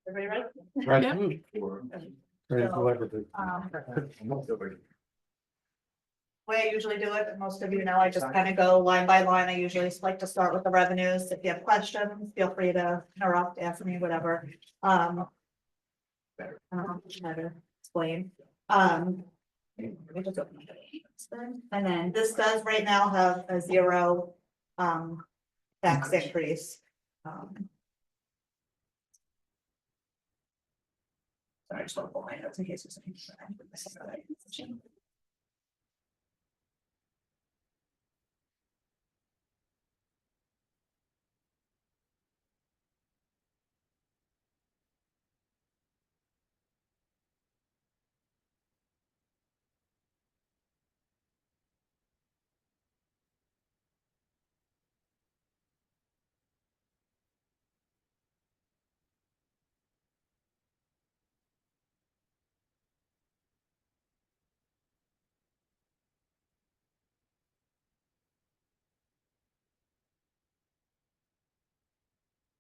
Everybody Right. ready? Ready for everything. Way I usually do it, most of you know, I just kind of go line by line. I usually just like to start with the revenues. If you have questions, feel free to interrupt, ask me, whatever. Try to explain. Let me just open my notes then. And then this does right now have a 0 tax increase. Sorry, I just want to pull my notes in case there's anything.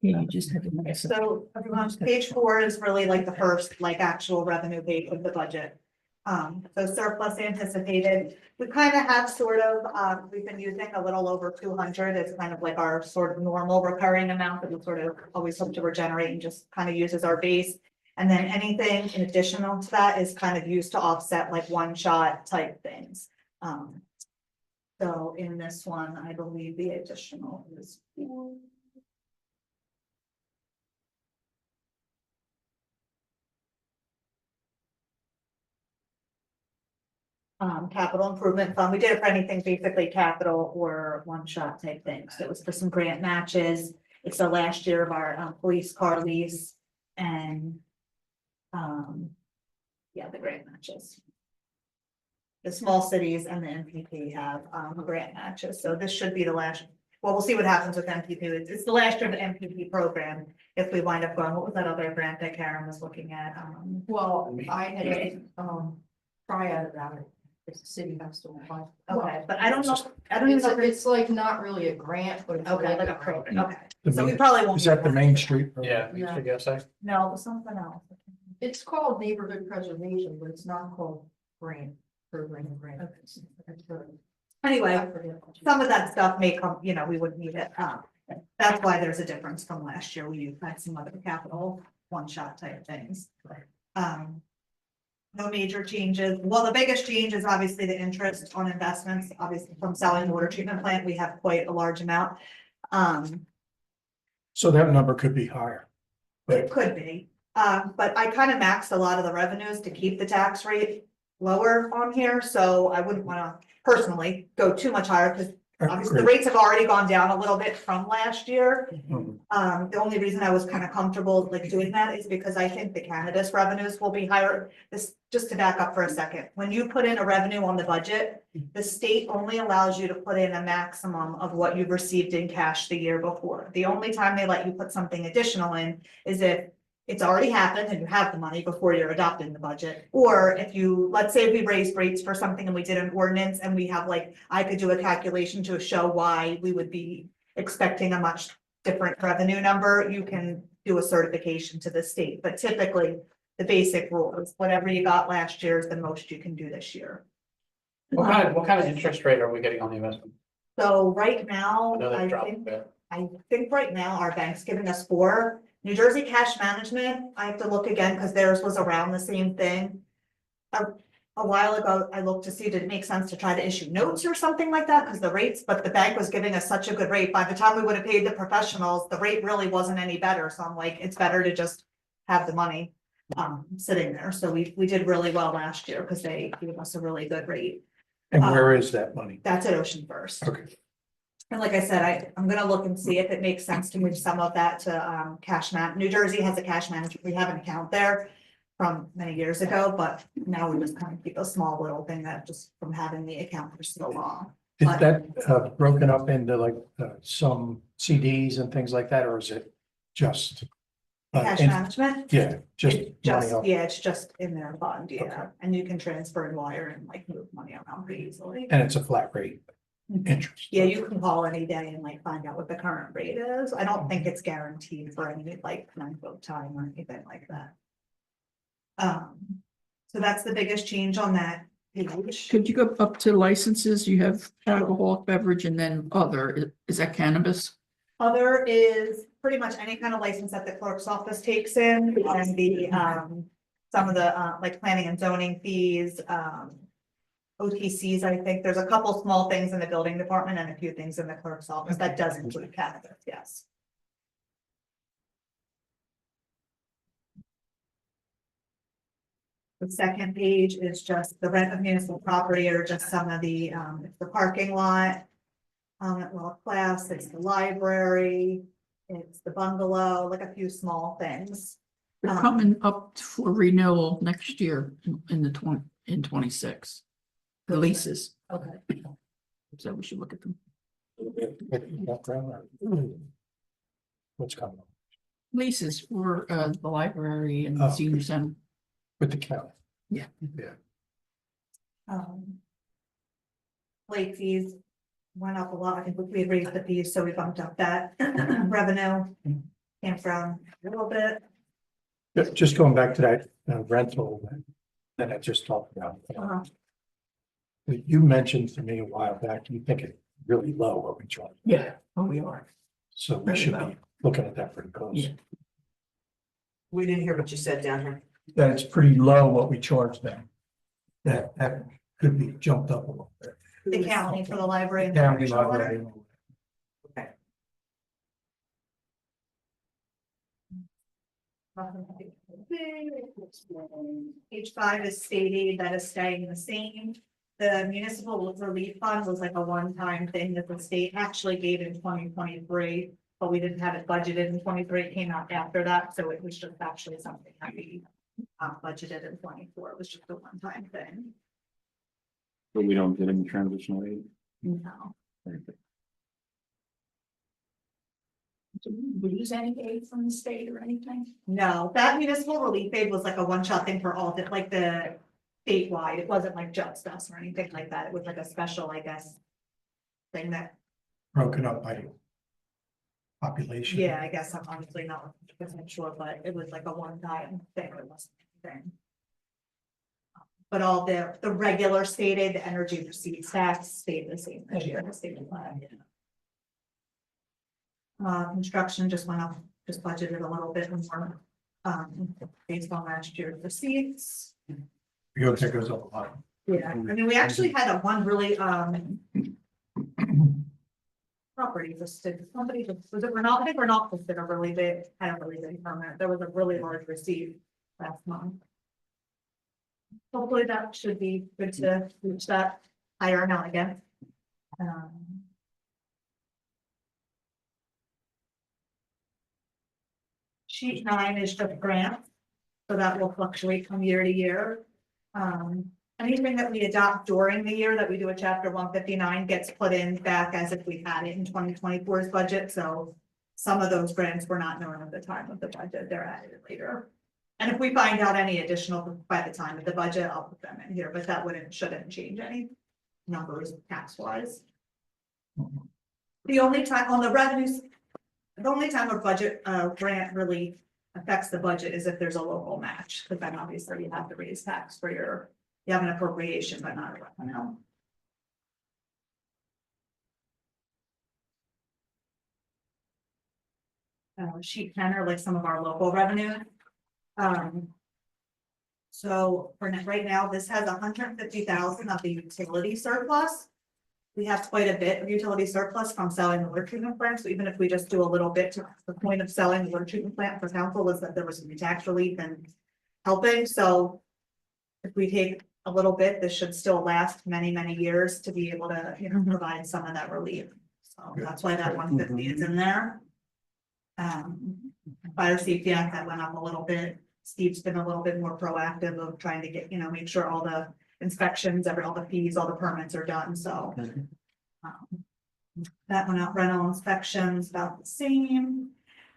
Yeah, you just had to. Okay, so everyone, page 4 is really like the first, like actual revenue page of the budget. So surplus anticipated, we kind of have sort of, we've been using a little over 200 as kind of like our sort of normal recurring amount that we sort of always hope to regenerate and just kind of use as our base. And then anything in additional to that is kind of used to offset like one-shot type things. So in this one, I believe the additional is. Capital improvement fund, we did it for anything basically capital or one-shot type things. So it was for some grant matches. It's the last year of our police car lease and. Yeah, the grant matches. The small cities and the MPP have grant matches, so this should be the last. Well, we'll see what happens with MPP. It's the last year of the MPP program. If we wind up going, what was that other grant that Karen was looking at? Well, I had, try out about it, if the city has to apply. Okay, but I don't know, I don't even know. if It's like not really a grant, but it's Okay, like a grant. program, okay, so we probably won't. Is that the Main Street? Yeah, you should guess that. No, it was something else. It's called neighborhood preservation, but it's not called grant, program grant. Anyway, I forget. some of that stuff may come, you know, we would need it, that's why there's a difference from last year, we had some other capital one-shot type things. No major changes, well, the biggest change is obviously the interest on investments, obviously from selling the water treatment plant, we have quite a large amount. So that number could be higher. It could be, but I kind of maxed a lot of the revenues to keep the tax rate lower on here, so I wouldn't want to personally go too much higher, because obviously the rates have already gone down a little bit from last year. The only reason I was kind of comfortable like doing that is because I think the cannabis revenues will be higher. This, just to back up for a second, when you put in a revenue on the budget, the state only allows you to put in a maximum of what you've received in cash the year before. The only time they let you put something additional in is if it's already happened and you have the money before you're adopting the budget. Or if you, let's say we raised rates for something and we did an ordinance and we have like, I could do a calculation to show why we would be expecting a much different revenue number, you can do a certification to the state. But typically, the basic rule is whatever you got last year is the most you can do this year. What kind of interest rate are we getting on the investment? So right now, I know that dropped a bit. I think right now our bank's giving us 4. New Jersey Cash Management, I have to look again because theirs was around the same thing. A while ago, I looked to see, did it make sense to try to issue notes or something like that? Because the rates, but the bank was giving us such a good rate. By the time we would have paid the professionals, the rate really wasn't any better. So I'm like, it's better to just have the money sitting there. So we did really well last year because they gave us a really good rate. And where is that money? That's at Ocean First. Okay. And like I said, I'm gonna look and see if it makes sense to move some of that to New Jersey has a cash management, we have an account there from many years ago, but now we just kind of keep a small little thing that just from having the account for so long. Is that broken up into like some CDs and things like that, or is it just? Cash management? Yeah, just It's money off. yeah, it's just in their fund, Okay. yeah, and you can transfer and wire and like move money around pretty easily. And it's a flat rate. interest. Yeah, you can call any day and like find out what the current rate is. I don't think it's guaranteed for any like length of time or anything like that. So that's the biggest change on that page. Could you go up to licenses? You have alcoholic beverage and then other. Is that cannabis? Other is pretty much any kind of license that the clerk's office takes in and the, some of the, like planning and zoning fees, OTCs, I think there's a couple small things in the building department and a few things in the clerk's office that does include cannabis, yes. The second page is just the rent of municipal property or just some of the, it's the parking lot. At World Class, it's the library, it's the bungalow, like a few small things. They're coming up for renewal next year in the 26. The leases, Okay. so we should look at them. What's coming up Leases for the library and the Oh. senior center. with the county? Yeah. Yeah, Late fees went up a lot. I think we raised the fees, so we bumped up that revenue. Campground a little bit. just going back to that rental that I just talked about. You mentioned to me a while back, you think it's really low what we charge, Yeah, oh, we are. so we Very should low. be looking at that pretty close. Yeah. We didn't hear what you said down here. That it's pretty low what we charge them. That could be jumped up a little bit. The county for the library. and County correctional library. center. Okay. Page 5 is stating that is staying the same. The municipal relief fund was like a one-time thing that the state actually gave in 2023, but we didn't have it budgeted in 23. It came out after that, so it was just actually something that we budgeted in 24. It was just a one-time thing. But we don't get any transitional aid. No. Do we lose any aid from the state or anything? No, that municipal relief aid was like a one-shot thing for all of it, like the statewide. It wasn't like just us or anything like that. It was like a special, I guess, thing that, Broken up by population. yeah, I guess I'm honestly not 100% sure, but it was like a one-time thing. It wasn't anything. But all the regular stated, the energy receipts tax stayed the same this year, the state flag. Construction just went up, just budgeted a little bit more, based on last year's receipts. You think it goes up a lot. Yeah, I mean, we actually had a one really, property listed, somebody, was it Renault? I think Renault listed a really big, had a really big permit. There was a really large receipt last month. Hopefully that should be good to reach that higher amount again. Sheet 9 is just grants, so that will fluctuate from year to year. Anything that we adopt during the year that we do a chapter 159 gets put in back as if we had it in 2024's budget, so some of those grants were not known at the time of the budget, they're added later. And if we find out any additional by the time of the budget, I'll put them in here, but that shouldn't change any numbers tax wise. The only time on the revenues, the only time a budget grant really affects the budget is if there's a local match, because then obviously you have to raise tax for you have an appropriation, but not a revenue. Sheet 10 are like some of our local revenue. So right now, this has 150,000 of the utility surplus. We have quite a bit of utility surplus from selling the water treatment plant, so even if we just do a little bit, the point of selling the water treatment plant for council was that there was some tax relief and helping, so. If we take a little bit, this should still last many, many years to be able to, provide some of that relief. So that's why that 150 is in there. Fire safety act that went up a little bit. Steve's been a little bit more proactive of trying to get, make sure all the inspections, all the fees, all the permits are done, so. That went out, rental inspections about the same.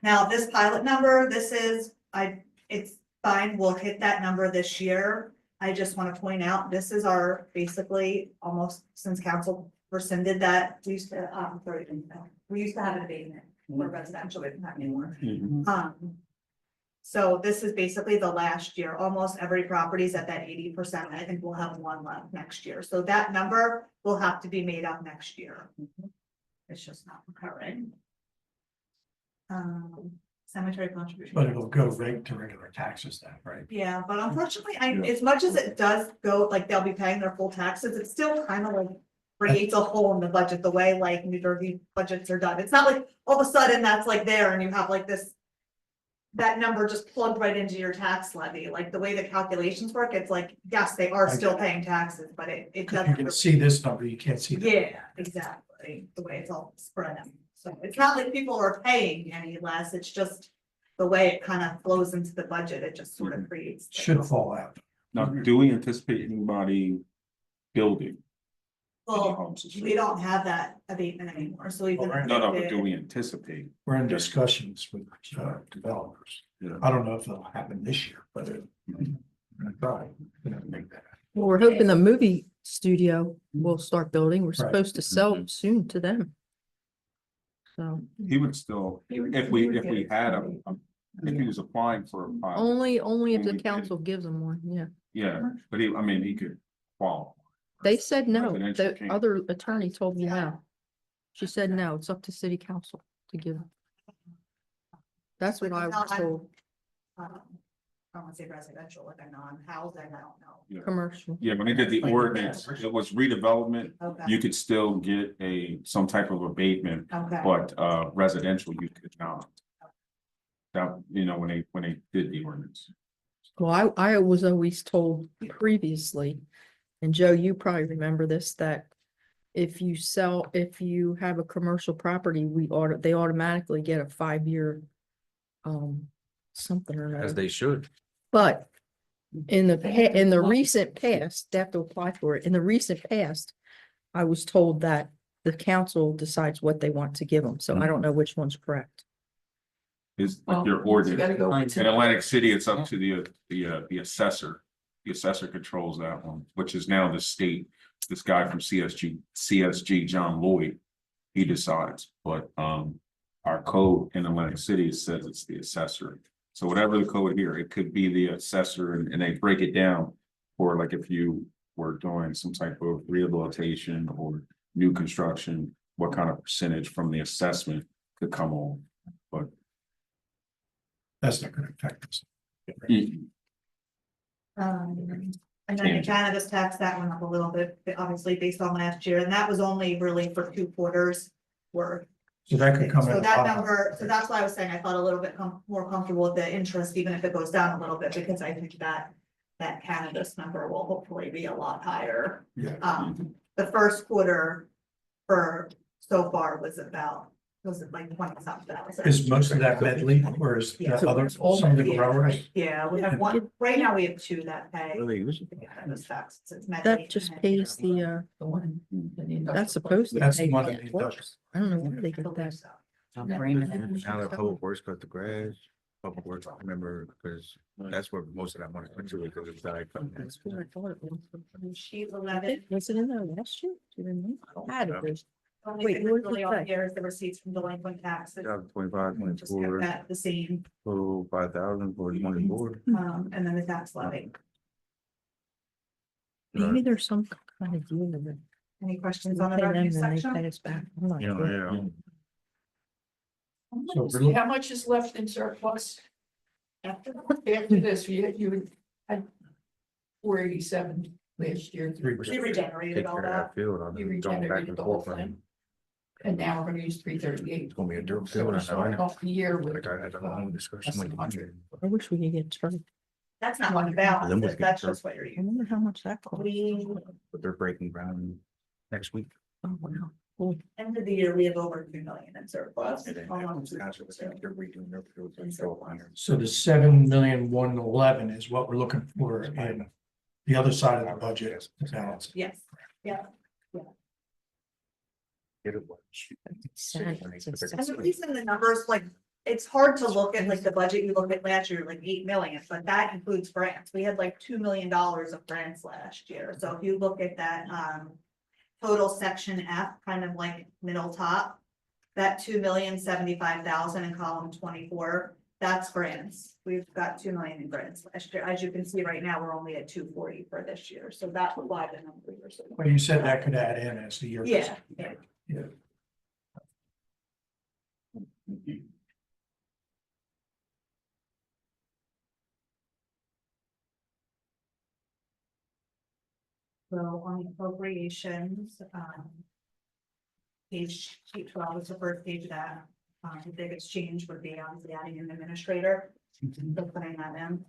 Now, this pilot number, it's fine, we'll hit that number this year. I just want to point out, this is our, basically, almost since council rescinded that, we used to, we used to have an abatement for residential, we didn't have anymore. So this is basically the last year, almost every property's at that 80%, I think we'll have one left next year, so that number will have to be made up next year. It's just not recurring. Cemetery contribution. But it'll go right to regular taxes then, right? Yeah, but unfortunately, as much as it does go, like, they'll be paying their full taxes, it still kind of like creates a hole in the budget, the way like New Jersey budgets are done. It's not like all of a sudden that's like there and you have like this. That number just plugged right into your tax levy, like the way the calculations work, it's like, yes, they are still paying taxes, but it You doesn't. can see this number, you can't see that. Yeah, exactly, the way it's all spread out. So it's not like people are paying any less, it's just the way it kind of flows into the budget, it just sort of creates. Should fall out. Now, do we anticipate anybody building? Well, homes and we stuff? don't have that abatement anymore, so even. Well, if No, no, they but do did- we anticipate? We're in discussions with developers. Yeah. I don't know if it'll happen this year, but it. Right. Make that. Well, we're hoping the movie studio will start building. We're Right. supposed to sell Mhm. soon to them. So He would still, if we had if he was applying for a pilot, only if the Only council gives them one, yeah. yeah, but he could qualify. They said no. Residential The can't. other attorney told me no. She said no, it's up to city council to give them. That's what I was told, I don't want to say residential, like a non-housing, I don't know. Yeah. commercial. Yeah, when they did the ordinance, it was redevelopment, Okay, you could still get some type of abatement, okay, but residential, you could not. That, when they did the ordinance. Well, I was always told previously, and Joe, you probably remember this, that if you have a commercial property, they automatically get a 5-year something or As another. they should. But in the recent past, they have to apply for it. In the recent past, I was told that the council decides what they want to give them, so I don't know which one's correct. Is like your ordinance. In Atlantic City, it's up to the assessor. The assessor controls that one, which is now the state. This guy from CSG, John Lloyd, he decides, but our code in Atlantic City says it's the assessor. So whatever the code here, it could be the assessor and they break it down for like if you were doing some type of rehabilitation or new construction, what kind of percentage from the assessment could come on. But That's not gonna affect us. and then the cannabis tax, that went up a little bit, obviously based on last year, and that was only really for 2 quarters worth. So that could come in. So that number, so that's why I was saying I felt a little bit more comfortable with the interest, even if it goes down a little bit, because I think that cannabis number will hopefully be a lot higher. Yeah. The first quarter for so far was it like 20,000? Is most of that Medley or is the Yeah. other, some of the growers? Yeah, we have one, right now we have 2 that pay. Really, this is- the cannabis tax. It's Medley That just and- pays that's supposed to. That's the pay one for in the it. I don't know where they get that. Now that public works cut the grass, public works, I remember, because that's where most of that money went to, because it's like. That's what I thought it was. Sheet 11. Was it in there last year? Do you remember? I had it. There's- Only Wait, thing what that's does it really on say? here is the receipts from delinquent taxes. 25, We just kept 24, that the same, total 5,000 for 24. and then the tax levy. Maybe there's some kind of deal with it. Any We questions on the pay them revenue and they section? pay us back. I'm not You know, sure. yeah. So we're- How much is left in surplus? After this, you had 487 last year. 3%. We regenerated Take all care of that. that field. I've You been going back regenerated and the whole forth. thing. And now we're gonna use 338. It's gonna be a dirt So field. we're I know, I starting know. off the year with. Like I had a long discussion with less than 100. I wish we could get started. That's not on the balance, Them was that's getting just what you're I using. wonder how much that costs. We, But they're breaking ground next week. Oh, wow. Cool. end of the year, we have over 2 million in surplus. And then Almost they're 2. redoing their fields In and so on. surplus. So the 7,111,000 is what we're looking for in the other side of the budget. to balance. Yes, Get it. Sad. When they It's put their- and the reason the numbers, like, it's hard to look at like the budget you look at last year, like 8 million, but that includes grants. We had like $2 million of grants last year, so if you look at that, total section F, kind of like middle top. That 2,075,000 in column 24, that's grants. We've got 2 million in grants last year. As you can see right now, we're only at 240 for this year, so that's why the numbers are so. Well, you said that could add in as the year. goes Yeah, on. yeah. Yeah. So on the appropriations, page sheet 12 is the first page of that. The biggest change would be obviously adding an administrator, so putting that in.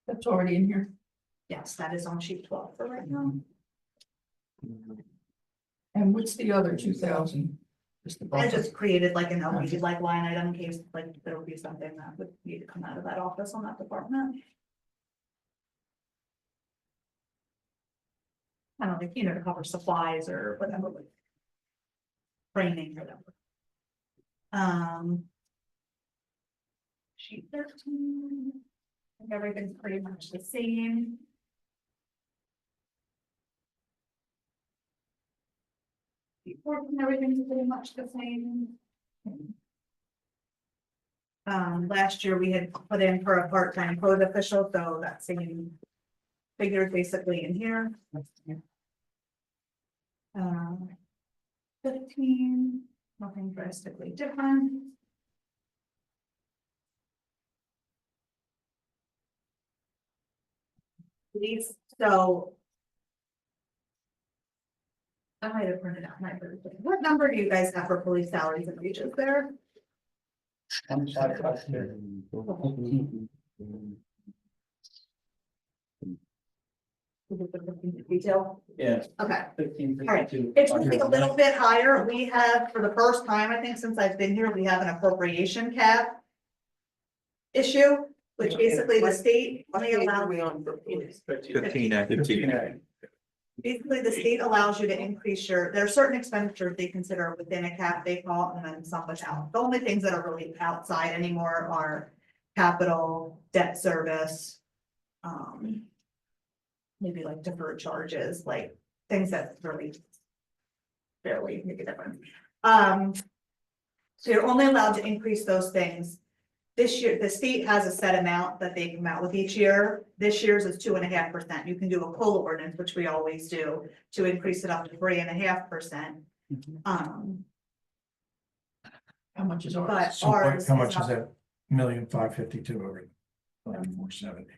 That's already in here. Yes, that is on sheet 12 for right now. And what's the other 2,000? Just the I buffer. just created like an LP like line item in case like there would be something that would need to come out of that office on that department. I don't think, you know, to cover supplies or whatever. Like training or whatever. Sheet 13. I think everything's pretty much the same. Sheet 14, everything's pretty much the same. Last year we had put in for a part-time code official, so that same figure basically in here. 15, nothing drastically different. These, so. I might have printed out my version. What number do you guys have for police salaries and wages there? Detail, Yeah. okay. 15, All right. It's really a little bit higher. We have, for the first time, I think, since I've been here, we have an appropriation cap issue, which basically the state What only page are allows, we on for? 15. basically the state allows you to increase your, there are certain expenditures they consider within a cap, they call it, and then some without. The only things that are really outside anymore are capital, debt service, maybe like deferred charges, like things that really barely make a difference. So you're only allowed to increase those things. This year, the state has a set amount that they come out with each year. This year's is 2.5%. You can do a COLA ordinance, which we always do, to increase it up to 3.5%. How much is ours? But So what- ours. how much is up- that? 1,552,000 over 470.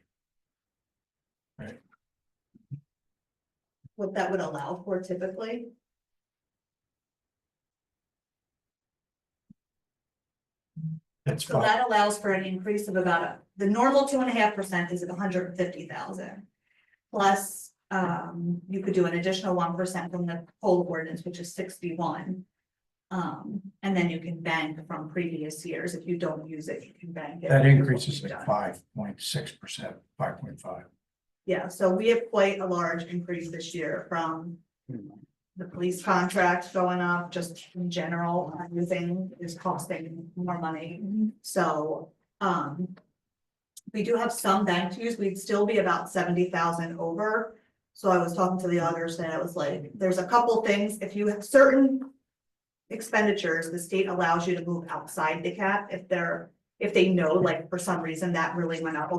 What that would allow for typically. That's So fine. that allows for an increase of about, the normal 2.5% is at 150,000. Plus, you could do an additional 1% from the whole ordinance, which is 61. And then you can bank from previous years. If you don't use it, you can bank it. That increases Done. like 5.6%, 5.5. Yeah, so we have quite a large increase this year from the police contract going up, just in general, using is costing more money. So, we do have some bank to use, we'd still be about 70,000 over. So I was talking to the auditors and I was like, there's a couple things, if you have certain expenditures, the state allows you to move outside the cap if they know, like, for some reason that really went up,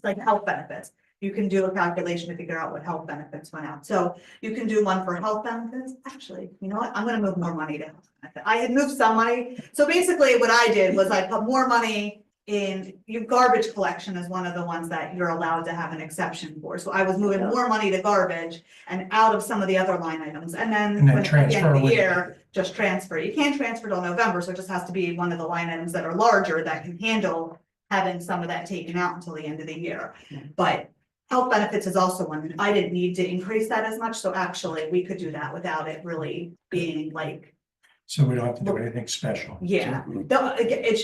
like health benefits. You can do a calculation to figure out what health benefits went out. So you can do one for health benefits. Actually, you know what? I'm gonna move more money to health benefit. I had moved some money. So basically what I did was I put more money in, your garbage collection is one of the ones that you're allowed to have an exception for. So I was moving more money to garbage and out of some of the other line items. And then And then when at the end transfer of the with it. year, just transfer. You can't transfer till November, so it just has to be one of the line items that are larger that can handle having some of that taken out until the end of the year. But health benefits is also one, I didn't need to increase that as much, so actually we could do that without it really being like, So we don't have to do anything special. yeah. It's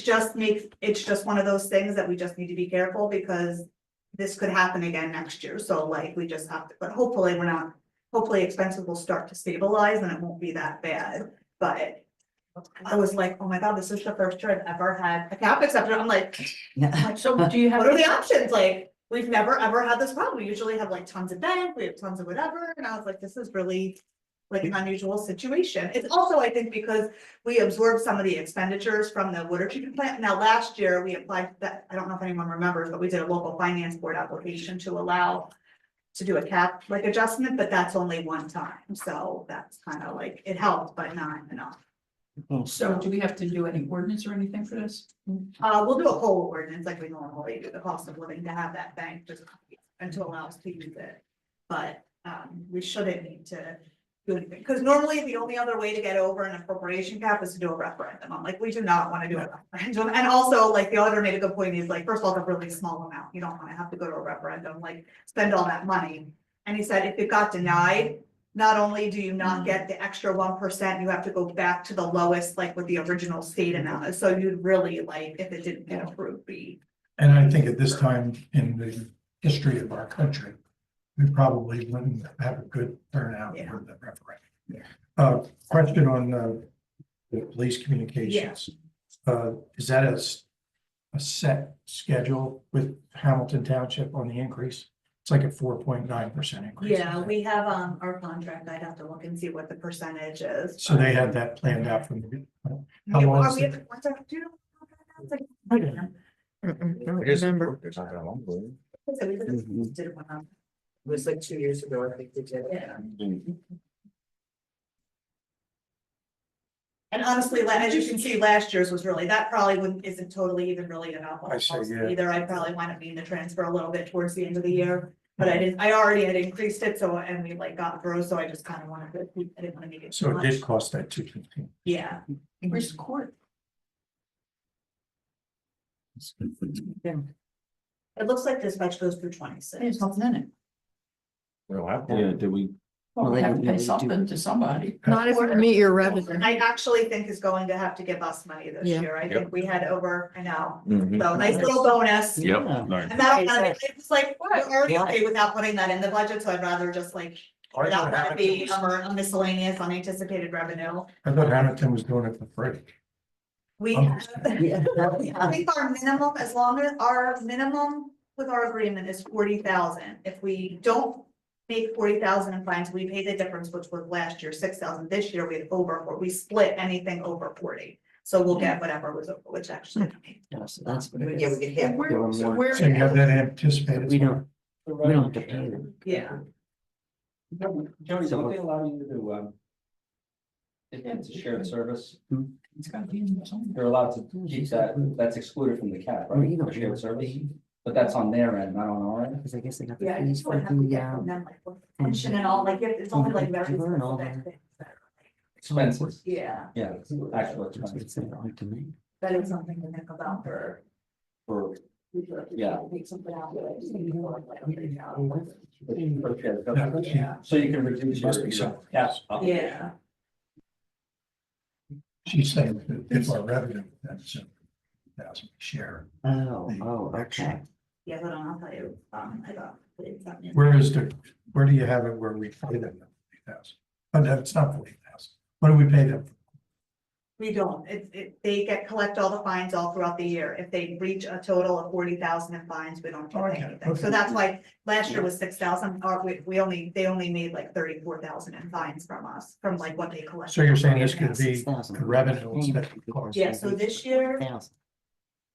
just one of those things that we just need to be careful because this could happen again next year, so like, we just have to, but hopefully we're not. Hopefully expenses will start to stabilize and it won't be that bad, but I was like, oh my god, this is the first year I've ever had a cap exception, I'm like, So do you have? what are the options, like, we've never ever had this problem. We usually have like tons of bank, we have tons of whatever, and I was like, this is really like an unusual situation. It's also, I think, because we absorbed some of the expenditures from the water treatment plant. Now, last year, we applied that, I don't know if anyone remembers, but we did a local finance board application to allow to do a cap like adjustment, but that's only one time. So that's kind of like, it helped, but not enough. So do we have to do any ordinance or anything for this? We'll do a whole ordinance like we normally do, the cost of living to have that bank just and to allow us to use it. But we shouldn't need to do anything, because normally the only other way to get over an appropriation cap is to do a referendum. I'm like, we do not want to do a referendum. And also, like, the auditor made a good point, is like, first of all, it's a really small amount. You don't want to have to go to a referendum, like, spend all that money. And he said, if it got denied, not only do you not get the extra 1%, you have to go back to the lowest, like what the original state amount is. So you'd really like, if it didn't get approved, be. And I think at this time in the history of our country, we probably wouldn't have a good turnout Yeah. for the referendum. Question on the police communications. Is that a set schedule with Hamilton Township on the increase? It's like a 4.9% increase. Yeah, we have our contract. I'd have to look and see what the percentage is. So they had that planned out from the beginning. How Yeah, long are is we it? at the contract due? It's like- I don't know. I don't It is- remember. It's not that long ago. So we did it one It was like 2 years ago, I think they did. Yeah. And honestly, as you can see, last year's was really, that probably isn't totally even really enough. I see, yeah. Either, I probably wind up needing to transfer a little bit towards the end of the year, but I already had increased it, so, and we like got through, so I just kind of wanted to, I didn't want to make it too So it much. did cost that 215. Yeah. Where's the court? It looks like this batch goes through 26. There's nothing in it. We don't have to. Yeah, did we? Well, we they have to don't pay really do- something to somebody. Not if you meet your revenue. I actually think is going to have to give us money this Yeah. year. I think we had over, I know, Mhm. so nice little bonus. Yep. Yeah. Nice. And that'll kind of, it's like, we're already Yeah. okay without putting that in the budget, so I'd rather just like, I that thought would be Hamilton a miscellaneous unanticipated revenue. was doing it for free. We, Yeah. I think our minimum, as long as our minimum with our agreement is 40,000. If we don't make 40,000 in fines, we pay the difference, which was last year 6,000. This year we had we split anything over 40. So we'll get whatever was over, which actually. Yeah, so that's what it Yeah, we is. get half. Where, so where? So you have that anticipated. We don't have to pay them. Yeah. Jody, So- don't they allow you to, if it's a shared service, It's gotta be in there somewhere. you're allowed to keep that, that's excluded from the cap, Well, right? you know, For shared service, but that's on their end, not on our end. Because I guess they got the Yeah, I fees just for would have to the, get from them, like, what pension and all, like, it's only like very Learn all specific that. things that- Expenses, Yeah, yeah, That's actual what it expenses said on to me. that is something to think about for. for, Yeah. Take something out. for shared Yeah, service. Yeah. So you can reduce your, Must be something. yeah. Yeah, She's saying that if our revenue, that's a thousand share. Oh, okay. yeah, hold on, I'll tell you, I got. it's not in- Where do you have it where we pay them 40,000? Oh, no, it's not 40,000. What do we pay them? We don't, they collect all the fines all throughout the year. If they reach a total of 40,000 in fines, we don't get Okay, anything. So okay. that's why last year was 6,000, or they only made like 34,000 in fines from us, from like what they collected. So you're saying this could be 6,000. the revenue instead of the cost? Yeah, so this year, 1,000.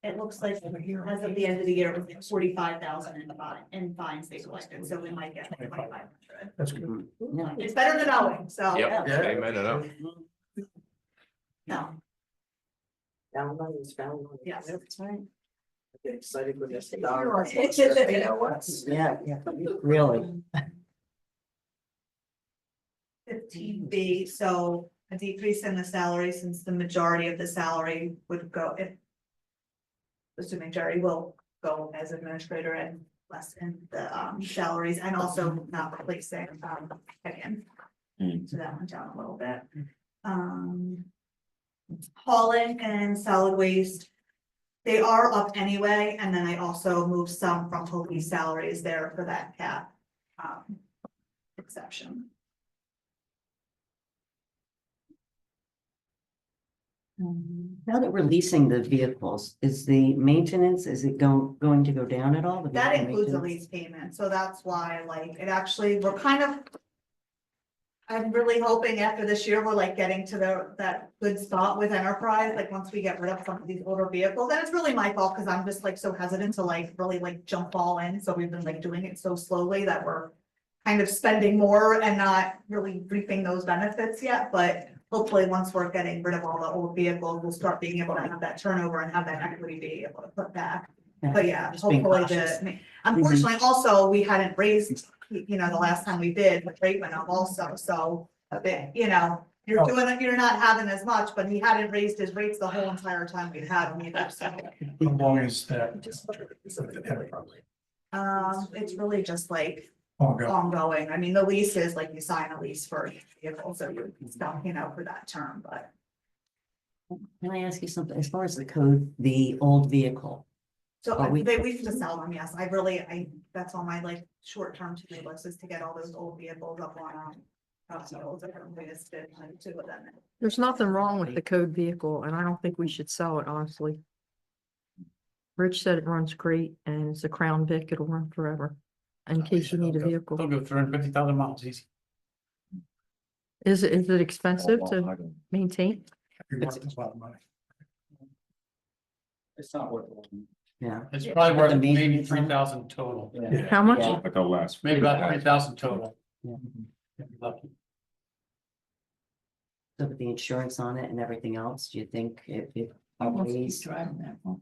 it looks like as of the end of the year, it was like 45,000 in fines they collected, so we might get like 2,500. That's good. Yeah. It's better than knowing, so. Amen to that. No, Found money is found money. yes. That's right. Get excited with this. You know what? Yeah, really. 15B, so a decrease in the salary since the majority of the salary would go if. Assuming Jerry will go as administrator and less in the salaries and also not replacing again. So that went down a little bit. Hauling and solid waste. They are up anyway, and then I also moved some from police salaries there for that cap. Exception. Now that we're leasing the vehicles, is the maintenance, is it going to go down at all? The That vehicle includes a maintenance? lease payment, so that's why, like, it actually, we're kind of. I'm really hoping after this year, we're like getting to that good spot with Enterprise, like once we get rid of some of these older vehicles, and it's really my fault, cause I'm just like so hesitant to like really like jump all in, so we've been like doing it so slowly that we're. Kind of spending more and not really reaping those benefits yet, but hopefully, once we're getting rid of all the old vehicles, we'll start being able to have that turnover and have that equity be able to put back. But yeah, Just being hopefully cautious. unfortunately, also, we hadn't raised, the last time we did, the rate went up also, so. A bit, you're doing it, you're not having as much, but he hadn't raised his rates the whole entire time we've had them either, so. How long is that? with the Enterprise? It's really just like Ongoing. ongoing, I mean, the lease is like you sign a lease for each vehicle, so you're stuck, for that term, but. Can I ask you something, as far as the code, the old vehicle? So Are we- we used to sell them, yes, that's on my like short-term to-do list is to get all those old vehicles up on. There's nothing wrong with the code vehicle, and I don't think we should sell it, honestly. Rich said it runs great, and it's a Crown Vic, it'll run forever, in case you need a vehicle. They'll go 350,000 miles easy. Is it expensive to maintain? You're worth a lot of money. It's not worth it. Yeah. It's probably worth The maybe maintenance on it? 3,000 total, Yeah. How much? Yeah. But they'll last. maybe about 3,000 total. Yeah. If you're lucky. So with the insurance on it and everything else, do you think if I want to keep lease, driving that one.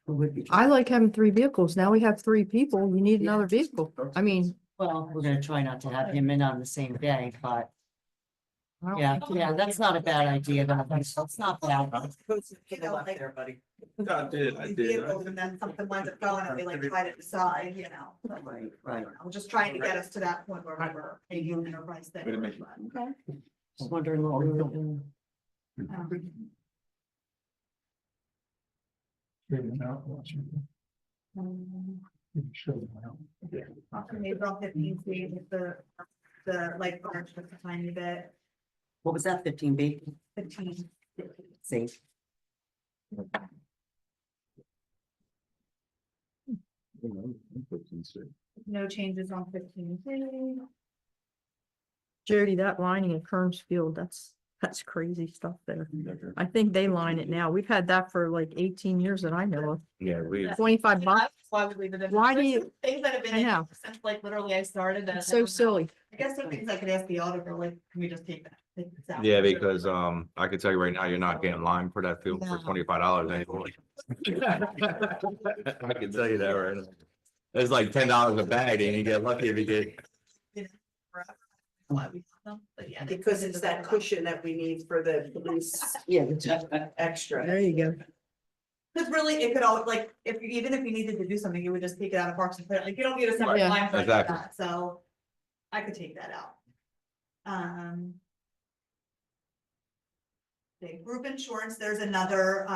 who would be? I like having 3 vehicles. Now we have 3 people, you need Yeah. another vehicle. I mean. Well, we're gonna try not to have him in on the same day, but I don't yeah, think- yeah, that's not a bad idea, but it's not bad. Like, There, buddy. I did, these vehicles, and then something winds up going, and we like try to decide, so. Right, right. I'm just trying to get us to that point where we're paying Enterprise thing. Wait a minute. Okay. Just wondering what we were doing. Straighten it out, once you- you can show them how. Maybe around 15 feet with the like arch just a tiny bit, What was that, 15B? 15. Safe. No changes on 15. Jody, that lining in Kerns Field, that's crazy stuff there. I think they line it now. We've had that for like 18 years that I know of. Yeah, we, 25 bucks. Why would we leave it in? Why do There's you- some Things that have been I in know. since like literally I started. that It's I so don't know. silly. I guess some things I could ask the auditor, like, can we just take that? take this out? yeah, because I can tell you right now, you're not getting lime for that field for No. $25 anymore. I can tell you that right now. It's like $10 a bag and you get lucky if you get. Why we have them, but yeah. Because it's that cushion that we need for the police Yeah. extra. There you go. Cause really, it could all, like, even if you needed to do something, you would just take it out of Parks and Rec, like, you don't need a separate Yeah. line for Exactly. that, so. I could take that out. The group insurance, there's another,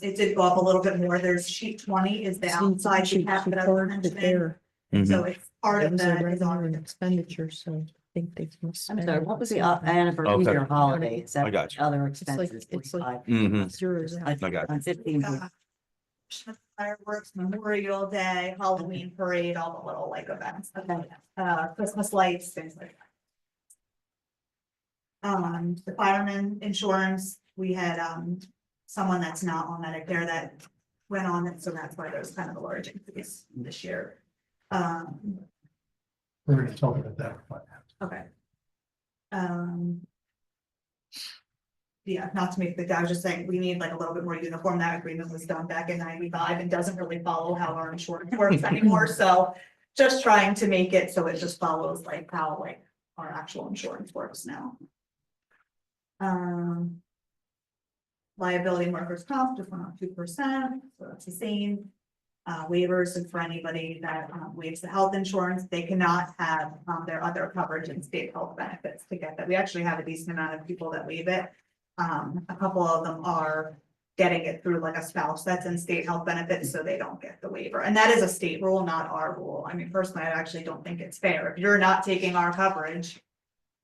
it did go up a little bit more, there's sheet 20 is the outside cap that I was mentioning, There. so it's part That of was a that is revenue on. and expenditure, so I think they must. I'm spend sorry, it. what was the anniversary Okay. or holiday? Is I that got you. other like- expenses? it's like- 45? Mhm. Zeros out. I got you. On 15. Fireworks, Memorial Day, Halloween parade, all the little like events, Okay. Christmas lights, things like that. The fireman insurance, we had, someone that's not on Medicare that went on it, so that's why there's kind of a large increase this year. We're gonna talk about that. Okay. Yeah, not to make the, I was just saying, we need like a little bit more uniform. That agreement was done back in 95 and doesn't really follow how our insurance works anymore, so. Just trying to make it so it just follows like how like our actual insurance works now. Liability and workers' comp just went up 2%, so that's the same. Waivers, and for anybody that waives the health insurance, they cannot have their other coverage and state health benefits to get that. We actually have a decent amount of people that waive it. A couple of them are getting it through like a spouse that's in state health benefits, so they don't get the waiver. And that is a state rule, not our rule. I mean, personally, I actually don't think it's fair. If you're not taking our coverage,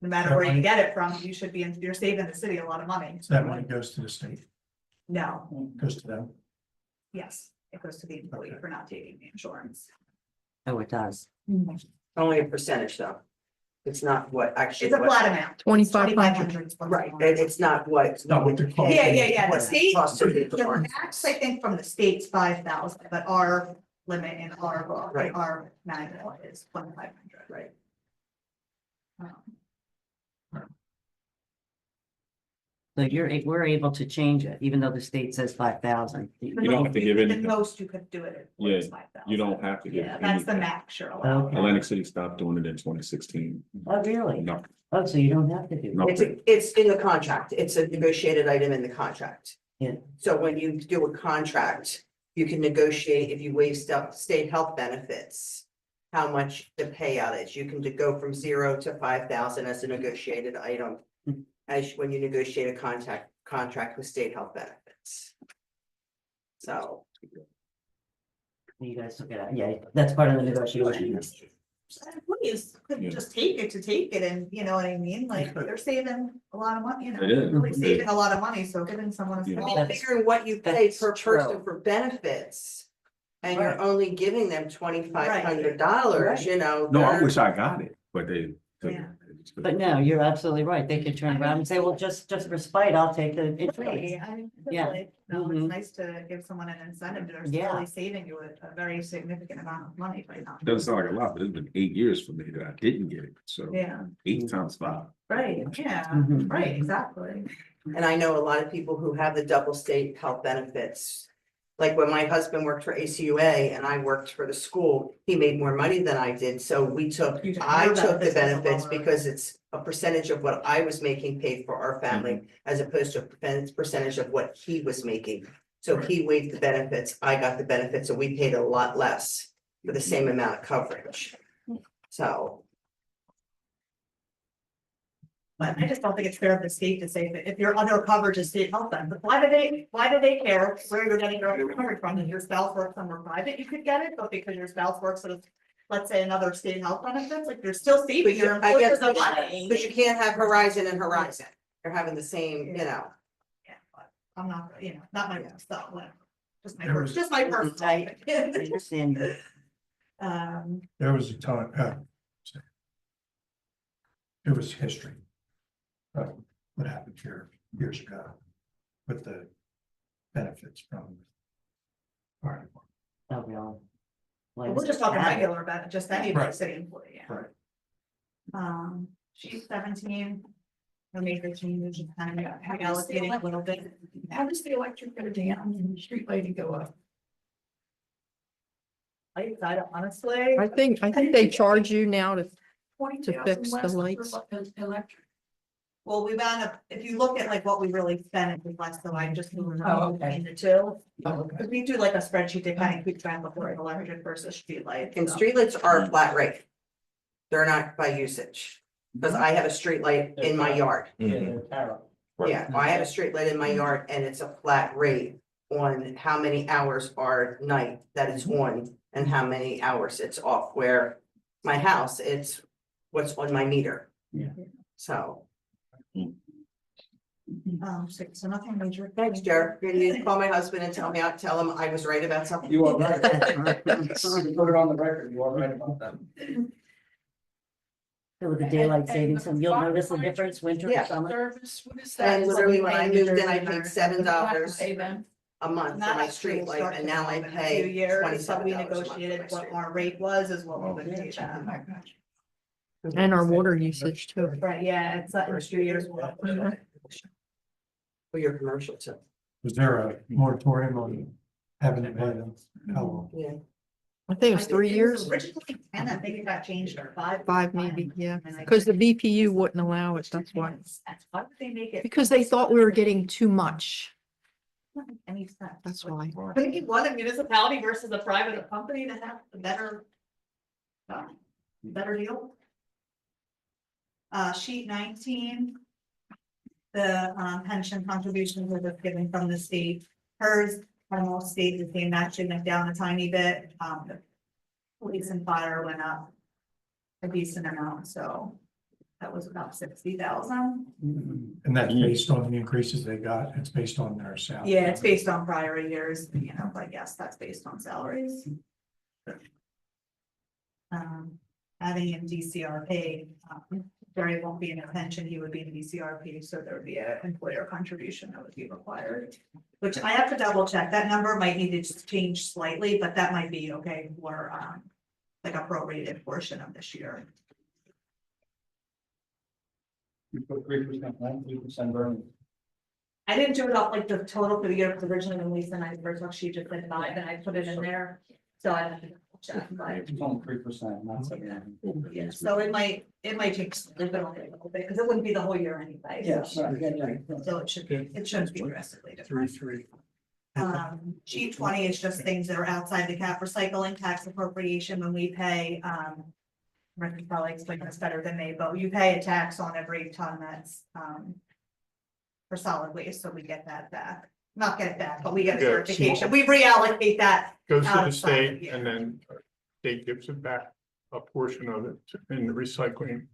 No matter where you get it from, you should be, you're saving the city a lot of money. So that money goes to the state, No, goes to them. yes, it goes to the employee Okay. for not taking the insurance. Oh, it does. Only a percentage though. It's not what actually. It's a what- flat amount. 2,500. Right, it's not what. It's not what the cost. Yeah, the What it state, costs to be the performed. max, I think, from the state's 5,000, but our limit in our book, Right. our manual is 2,500. Right. So we're able to change it, even though the state says 5,000. You don't have to give The anything. most you could do it. Yeah, is 5,000. You don't have to give. Yeah, that's the anything. max you're allowed. Okay. Atlantic City stopped doing it in 2016. Oh, really? No, Oh, so you don't have to do No. it. It's in the contract. It's a negotiated item in the contract. Yeah. So when you do a contract, you can negotiate if you waive state health benefits. How much the payout is. You can go from 0 to 5,000 as a negotiated item. Hmm. As when you negotiate a contract with state health benefits. So. You guys look at it. Yeah, that's part of the negotiation. Employees could Yeah. just take it and, you know what I mean, like, they're saving a lot of money, you know, It is. really saving a lot of money, so giving someone. a Yeah. small- Well, figuring what you pay That's per true. person for benefits. And you're Right. only giving them $2,500, Right. you know. no, I they're- wish I got it, but they. Yeah. But no, you're absolutely right. They could turn around and say, well, just for spite, I'll take the insurance. Right, I mean, Yeah. really, no, Mhm. it's nice to give someone an incentive, they're Yeah. really saving you a very significant amount of money by not. Doesn't sound like a lot, but it's been 8 years for me that I didn't get it, so Yeah, 8 times 5. right, yeah, Mhm. right, exactly. And I know a lot of people who have the double state health benefits. Like when my husband worked for ACUA and I worked for the school, he made more money than I did, so You took I your took the benefits as a benefits lower- because it's a percentage of what I was making paid for our family. As opposed to a percentage of what he was making. So he waived the benefits, I got the benefits, so we paid a lot less for the same amount of coverage. So. But I just don't think it's fair of the state to say that if your other coverage is state health benefits, why do they care where you're getting your other coverage from? If your spouse works somewhere private, you could get it, but because your spouse works at, let's say, another state health benefits, like you're still saving your I guess, employers a money. because you can't have Horizon and Horizon, you're having the same, you know. Yeah, but I'm not, you know, not my stuff, whatever. Just my, There was- just my personal. I opinion. understand you. There was a time, it was history. What happened here years ago with the benefits from. Fire department. Oh, well. We're just talking regular about just any Right. city employee, yeah. Right. She's 17. Her major change is kind of allocating a little bit. How does the electric go down and the street lighting go up? I don't honestly. I think they charge you now to, 20,000 fix the less for lights. Electric. Well, we wound up, if you look at like what we really spent, it was less than I just moved Oh, okay. between the two. Oh, okay. Because we do like a spreadsheet to kind of keep track of what electric versus street light. And so. streetlights are a flat rate. They're not by usage, because I have a street light in my yard. Right. Yeah, I have a street light in my yard and it's a flat rate on how many hours are night that it's on and how many hours it's off, where my house, it's what's on my meter. Yeah. So, So nothing major. thanks, Jared. You need to call my husband and tell him I was right about something. You are right. Put it on the record, you are right about that. So with the daylight savings, and you'll notice the difference winter Yeah. and summer. Service, what is that? And literally when I moved in, I paid We'll $7 Pay them. a month for Not my actually, street we'll light, start and to now I come in a pay few years, so $27 we a month for negotiated my what street. our rate was is what we would pay I them. got you. and our water usage too. Right, yeah, it's in a few years. For your commercial too. Was there a moratorium on having it by them? How long? Yeah. I think it was 3 years, Originally 10, I think it got changed to 5. 5 maybe, yeah, because the BPU wouldn't allow it, that's why. Why would they make it? Because they thought we were getting too much, Doesn't make any sense. that's why. Couldn't you want a municipality versus a private company to have the better? Better deal? Sheet 19. The pension contributions were just given from the state. Hers almost stayed the same, actually went down a tiny bit. The police and fire went up a decent amount, so. that was about 60,000. And that's based on the increases they got, it's based on their salary. Yeah, it's based on prior years, you know, I guess that's based on salaries. Adding in DCRP, Jerry won't be in a pension, he would be in DCRP, so there would be an employer contribution that would be required. Which I have to double check, that number might need to change slightly, but that might be okay for, like a prorated portion of this year. You put 3% rent, 3% burn. I didn't do it up like the total for the year, because originally when Lisa and I first talked, she just said 5, and I put it in there, so I have to double check, but. It's only 3%, not 7. Yeah, so it might take a little bit, because it wouldn't be the whole year anyway. Yes, right. So it shouldn't be drastically different. Sheet 20 is just things that are outside the cap, recycling tax appropriation when we pay, Rick can probably explain this better than me, but you pay a tax on every ton that's, for solid waste, so we get that back. Not get it back, but we get a Yeah, certification. We reallocate that. Goes to the outside, state yeah. and then state gives it back, a portion of it in the recycling.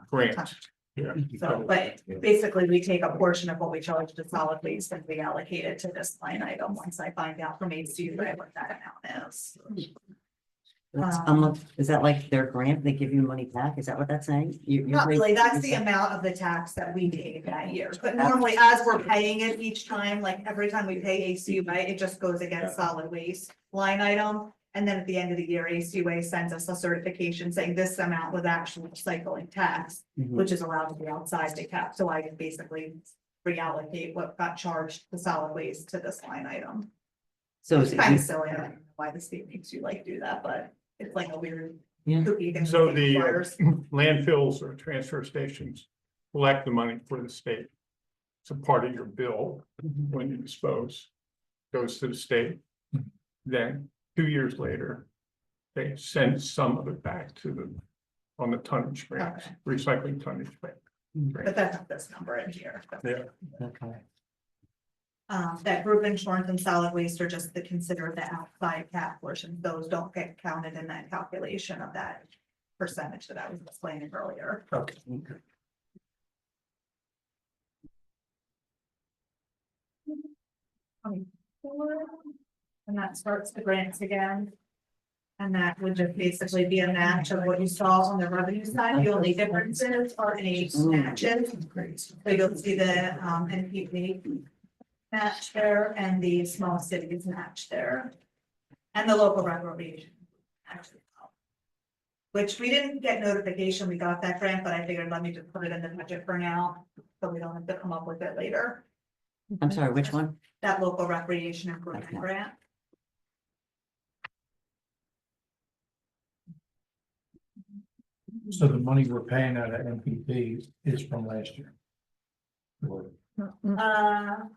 Grant, yeah. So, but basically, we take a portion of what we charge to solid waste and we allocate it to this line item, once I find out from HCU what that amount is. Is that like their grant? They give you money back? Is that what that's saying? Not really, that's the amount of the tax that we paid that year, but normally as we're paying it each time, like every time we pay ACUA, it just goes against solid waste line item. And then at the end of the year, ACUA sends us a certification saying this amount was actual recycling tax, which is allowed to be outside the cap, so I can basically reallocate what got charged to solid waste to this line item. So It's is kind of it, silly, I don't know why the state makes you like do that, but it's like a weird. Yeah. kooky thing So that the requires. landfills or transfer stations collect the money for the state. It's a part of your bill when you dispose, goes to the state. Then 2 years later, they send some of it back to the, on the tonnage grants, Okay. recycling tonnage grant. But that's not this number in here. Yeah. okay. That group insurance and solid waste are just the considered the outside cap portion. Those don't get counted in that calculation of that percentage that I was explaining earlier. Okay. And that starts the grants again. And that would just basically be a match of what you saw on the revenue side. The only differences are in age matches. So you'll see the NPP match there and the small cities match there. And the local recreation. Actually. Which we didn't get notification, we got that grant, but I figured let me just put it in the budget for now, so we don't have to come up with it later. I'm sorry, which one? That local recreation improvement Okay. grant. So the money we're paying out of MPP is from last year. Uh,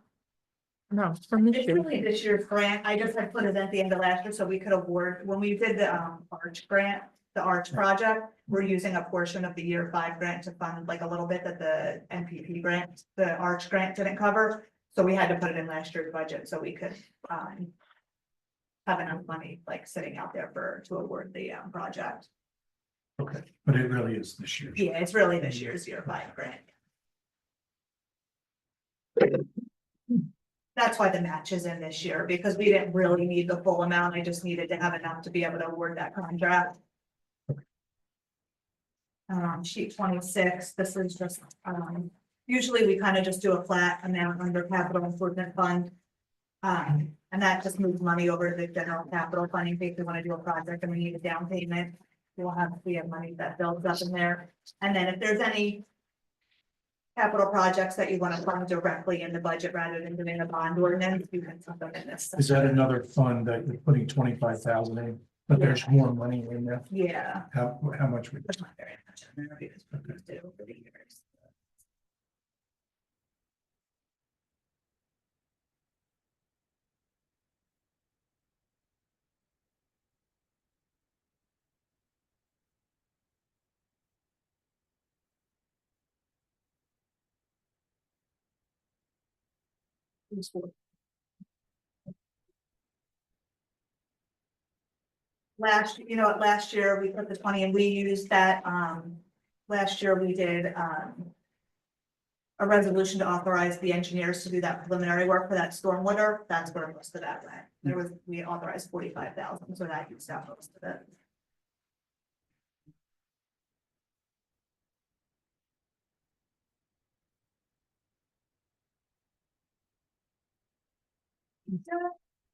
No, from this it's year. really this year's grant, I just had put it at the end of last year, so we could award, when we did the Arch grant, the Arch project, we're using a portion of the year 5 grant to fund like a little bit that the NPP grant, the Arch grant didn't cover. So we had to put it in last year's budget so we could have enough money like sitting out there to award the project. Okay, but it really is this year. Yeah, it's really this year's year 5 grant. That's why the match is in this year, because we didn't really need the full amount. I just needed to have enough to be able to award that contract. Sheet 26, this is just, usually we kind of just do a flat amount under capital improvement fund. And that just moves money over to the general capital fund in case we want to do a project and we need a down payment. We have money that builds up in there. And then if there's any capital projects that you want to fund directly in the budget rather than doing a bond ordinance, you can put them in this. Is that another fund that you're putting 25,000 in, but there's more money in there? Yeah. How much we? There's not very much in there because we used it over the years. Last year, we put the 20 and we used that, last year we did, a resolution to authorize the engineers to do that preliminary work for that stormwater. That's where most of that went. We authorized 45,000, so that used up most of it.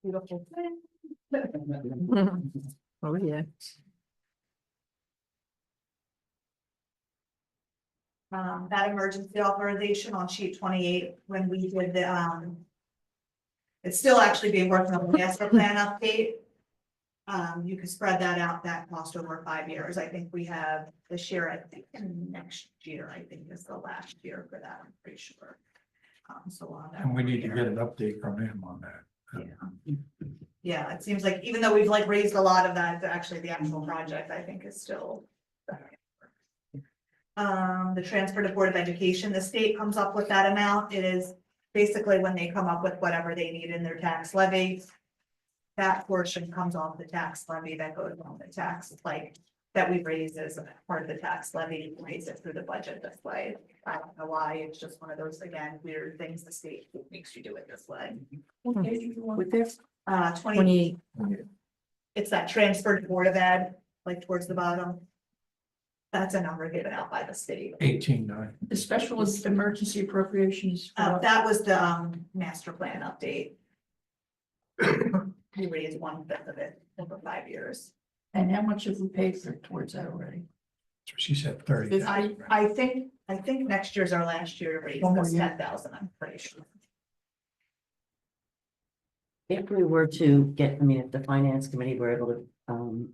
Beautiful thing. Oh, yeah. That emergency authorization on sheet 28, when we did the, it's still actually being worked on the master plan update. You can spread that out, that cost over 5 years. I think we have this year, I think, and next year, I think is the last year for that, I'm pretty sure. So on that. And we need to get an update from him on that. Yeah. Yeah, it seems like even though we've like raised a lot of that, actually the actual project, I think, is still. The transfer to Board of Education, the state comes up with that amount. It is basically when they come up with whatever they need in their tax levy. That portion comes off the tax levy that goes on the tax, like, that we raise as a part of the tax levy, we raise it through the budget this way. I don't know why, it's just one of those, again, weird things the state makes you do it this way. With this, 20, 28, it's that transfer to Board of Ed, like towards the bottom. That's a number given out by the state. 18.9. The special emergency appropriations. That was the master plan update. We raised 1/5 of it over 5 years. And how much have we paid for towards that already? So she said 30. I think next year's our last year to raise One more this year. 10,000, I'm pretty sure. If we were to get, I mean, if the finance committee were able to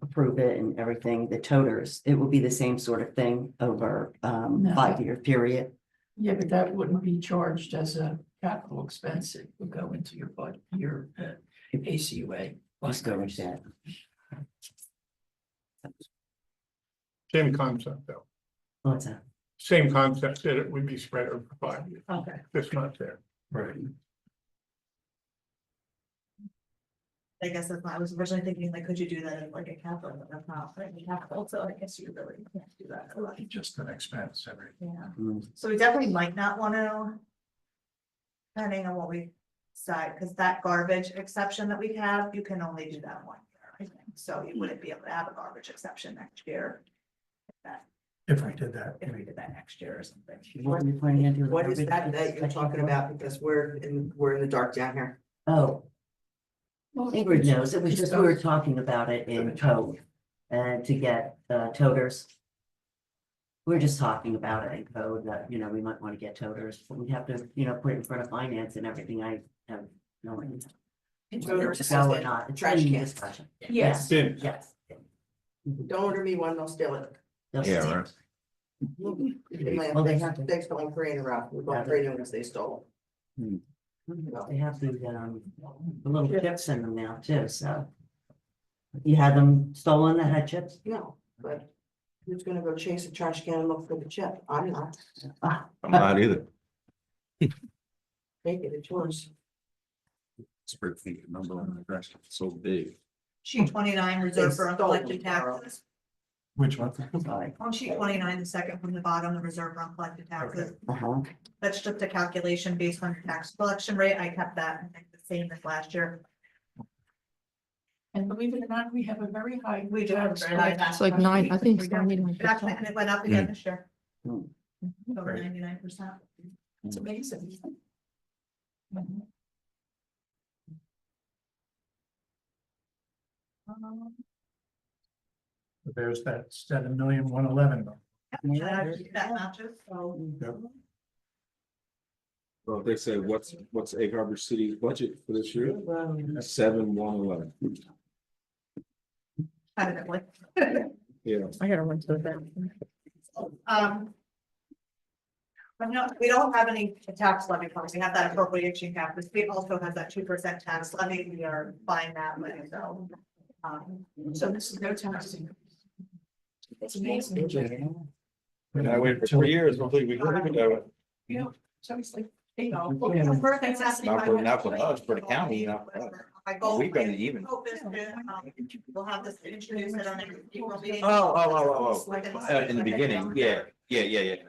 approve it and everything, the toters, it would be the same sort of thing over No. 5-year period. Yeah, but that wouldn't be charged as a capital expense. It would go into your budget, your ACUA. Let's go with that. Same concept though, What's that? same concept that it would be spread over 5 years, Okay. just not there. Right. I guess that's why I was originally thinking, like, could you do that as like a capital, but that's not really capital, so I guess you really can't do that. Just an expense every. Yeah, Mm. so we definitely might not want to. Depending on what we decide, because that garbage exception that we have, you can only do that 1 year, I think, so you wouldn't be able to have a garbage exception next year. If we did that. If we did that next year or something. What are you planning on doing? What is that you're talking about? Because we're in the dark down here. Oh, Ingrid knows. It was just, we were talking about it in code and to get toters. We We're just talking about it in code that, we might want to get toters, but we have to, put it in front of finance and everything. I have no idea. Toters It's no, we're not. It's trash in cans. discussion. Yes. Bins. Yes. Don't order me one, they'll steal it. Yeah, right. Well, they have to. They stole Parade around, we're going Parade ones, they stole. They have the little chips in them now too, so. You had them stolen that had chips? No, but who's gonna go chase a trash can and look for the chip? I'm not. Ah, I'm not either. Take it, it's yours. Spreadsheet number on the rest, it's so big. Sheet 29, reserve for stole uncollected them, Carl. taxes. Which one? Sorry. On sheet 29, the second from the bottom, the reserve for uncollected taxes. Uh-huh. That's just a calculation based on the tax collection rate. I kept that, I think, the same as last year. And believe it or not, we have a very high. We do have a very high tax. It's like 9, I think it's We do. 99%. It actually, and it went up again this year. Hmm. Over 99%. It's amazing. There's that 7,111,000. That matches, so. Well, they say, what's Egg Harbor City's budget for this year? 7,111. Kind of like. Yeah. I gotta run to the bathroom. But no, we don't have any tax levy funds. We have that appropriation cap. The state also has that 2% tax levy. We are buying that money, so. So this is no tax increase. It's amazing. I waited for 3 years, hopefully we can do it. You know, so it's like, You know, Yeah. birthdays has to be Not for us, for the 524, county, not for us. my goal. We've been even. Hope is to, we'll have this introduced at our next April meeting. In the beginning, yeah.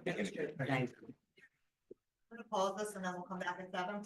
Thank you. I'm gonna pause this and then we'll come back at 7.